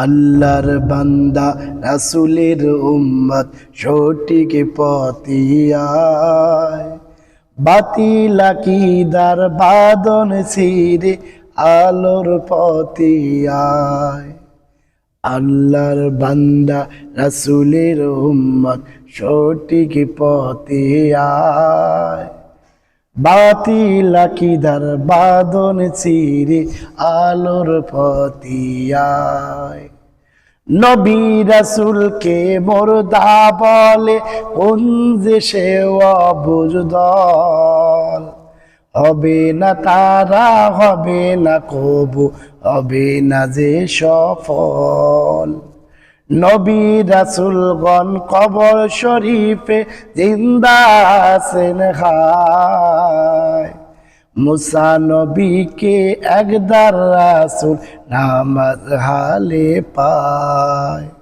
আল্লাহর বান্দা রাসূলের উম্মত সঠিক পথে আয়, বাতিল আকীদার বাঁধন ছিঁড়ে আলোর পথে আয়। আল্লাহর বান্দা রাসূলের উম্মত সঠিক পথে আয়, বাতিল আকীদার বাঁধন ছিঁড়ে আলোর পথে আয়। নবী রাসূলকে মুর্দা বলে কোন যে সে অবুঝ দল, হবে না তারা হবে না কবু হবে না যে সফল। নবী রাসূলগণ কবর শরীফে জিন্দা আছেন হায়, মুসা নবীকে একদার রাসূল নামাজ হালে পায়।